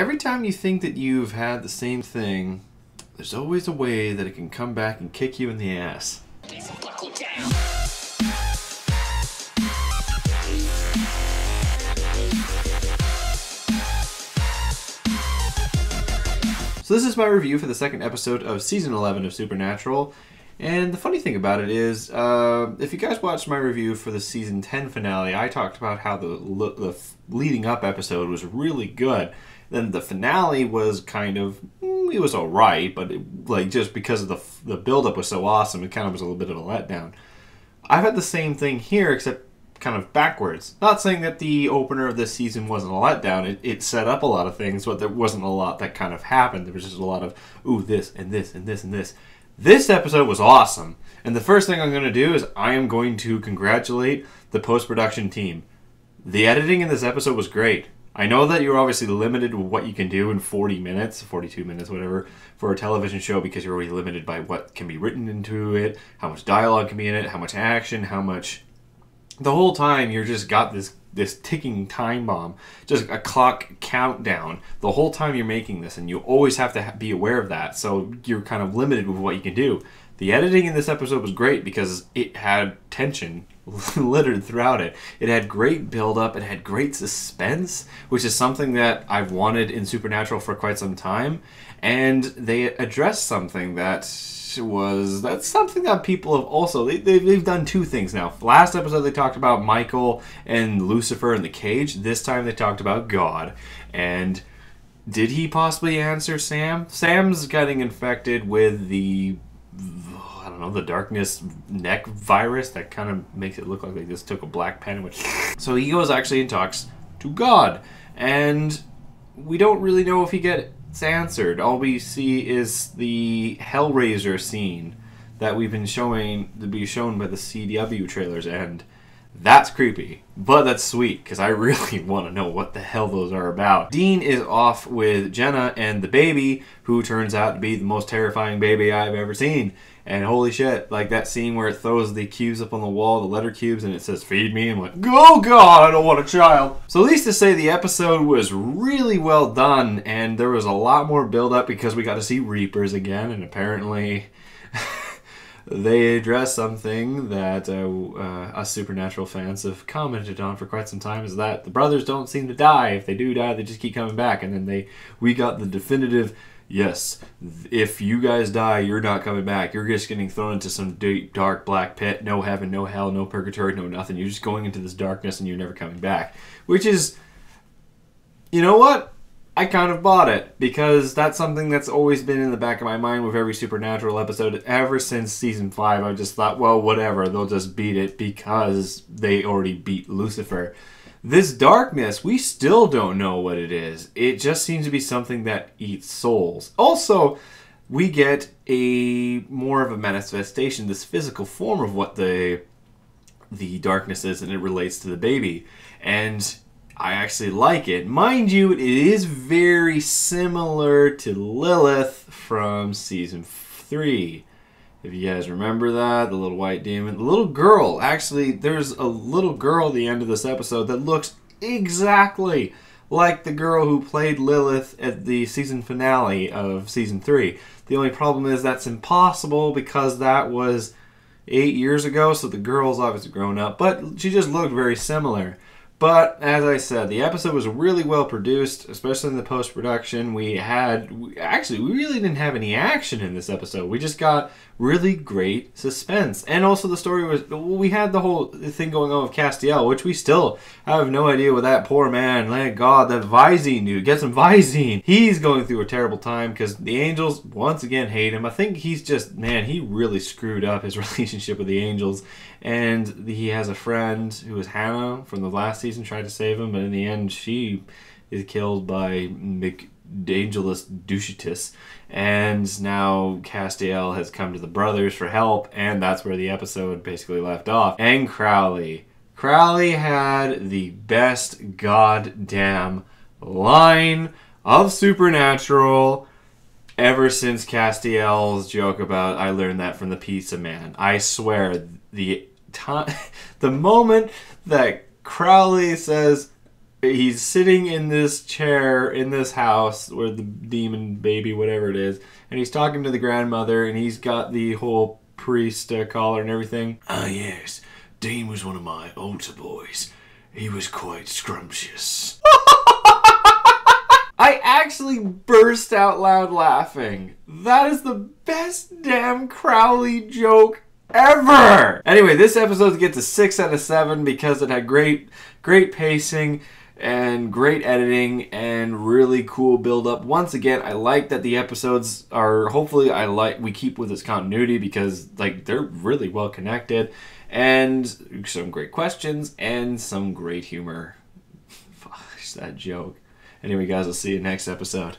Every time you think that you've had the same thing, there's always a way that it can come back and kick you in the ass. So this is my review for the second episode of Season 11 of Supernatural. And the funny thing about it is, if you guys watched my review for the Season 10 finale, I talked about how the leading up episode was really good. Then the finale was kind of, it was alright, but just because of the build-up was so awesome, it kind of was a little bit of a letdown. I've had the same thing here, except kind of backwards. Not saying that the opener of this season wasn't a letdown. It set up a lot of things, but there wasn't a lot that kind of happened. There was just a lot of, ooh, this and this and this and this. This episode was awesome. And the first thing I'm going to do is I am going to congratulate the post-production team. The editing in this episode was great. I know that you're obviously limited with what you can do in 40 minutes, 42 minutes, whatever, for a television show because you're already limited by what can be written into it, how much dialogue can be in it, how much action, how much... The whole time you're just got this ticking time bomb, just a clock countdown the whole time you're making this, and you always have to be aware of that, so you're kind of limited with what you can do. The editing in this episode was great because it had tension littered throughout it. It had great build-up, it had great suspense, which is something that I've wanted in Supernatural for quite some time, and they addressed something that's something that people have also, they've done two things now. Last episode they talked about Michael and Lucifer in the cage. This time they talked about God. And did he possibly answer Sam? Sam's getting infected with the, I don't know, the darkness neck virus that kind of makes it look like they just took a black pen and went. So he goes actually and talks to God. And we don't really know if he gets answered. All we see is the Hellraiser scene that we've been shown by the CW trailers, and that's creepy, but that's sweet because I really want to know what the hell those are about. Dean is off with Jenna and the baby, who turns out to be the most terrifying baby I've ever seen. And holy shit, like that scene where it throws the cubes up on the wall, the letter cubes, and it says, feed me. I'm like, oh God, I don't want a child. So at least to say the episode was really well done, and there was a lot more build up because we got to see Reapers again, and apparently they addressed something that us Supernatural fans have commented on for quite some time, is that the brothers don't seem to die. If they do die, they just keep coming back. And then we got the definitive, yes, if you guys die, you're not coming back. You're just getting thrown into some deep, dark, black pit. No heaven, no hell, no purgatory, no nothing. You're just going into this darkness and you're never coming back. Which is, you know what? I kind of bought it, because that's something that's always been in the back of my mind with every Supernatural episode ever since Season 5. I just thought, well, whatever, they'll just beat it because they already beat Lucifer. This darkness, we still don't know what it is. It just seems to be something that eats souls. Also, we get more of a manifestation, this physical form of what the darkness is, and it relates to the baby. And I actually like it. Mind you, it is very similar to Lilith from Season 3. If you guys remember that, the little white demon. The little girl, actually, there's a little girl at the end of this episode that looks exactly like the girl who played Lilith at the season finale of Season 3. The only problem is that's impossible because that was 8 years ago, so the girl's obviously grown up, but she just looked very similar. But, as I said, the episode was really well produced, especially in the post-production. We really didn't have any action in this episode. We just got really great suspense. And also the story was, we had the whole thing going on with Castiel, which we still have no idea what that poor man, thank God, that Visine dude, get some Visine. He's going through a terrible time because the Angels, once again, hate him. I think he's just, man, he really screwed up his relationship with the Angels. And he has a friend who is Hannah from the last season, tried to save him, but in the end she is killed by McDangelus Ducitus. And now Castiel has come to the brothers for help, and that's where the episode basically left off. And Crowley. Crowley had the best goddamn line of Supernatural ever since Castiel's joke about, I learned that from the pizza man. I swear, the moment that Crowley says, He's sitting in this chair in this house where the demon baby, whatever it is, and he's talking to the grandmother, and he's got the whole priest collar and everything. Ah, yes, Dean was one of my altar boys. He was quite scrumptious. I actually burst out loud laughing. That is the best damn Crowley joke ever! Anyway, this episode gets a 6 out of 7 because it had great pacing and great editing and really cool build up. Once again, I like that the episodes are, hopefully we keep with its continuity because like they're really well connected, and some great questions and some great humor. Gosh, that joke. Anyway, guys, I'll see you next episode.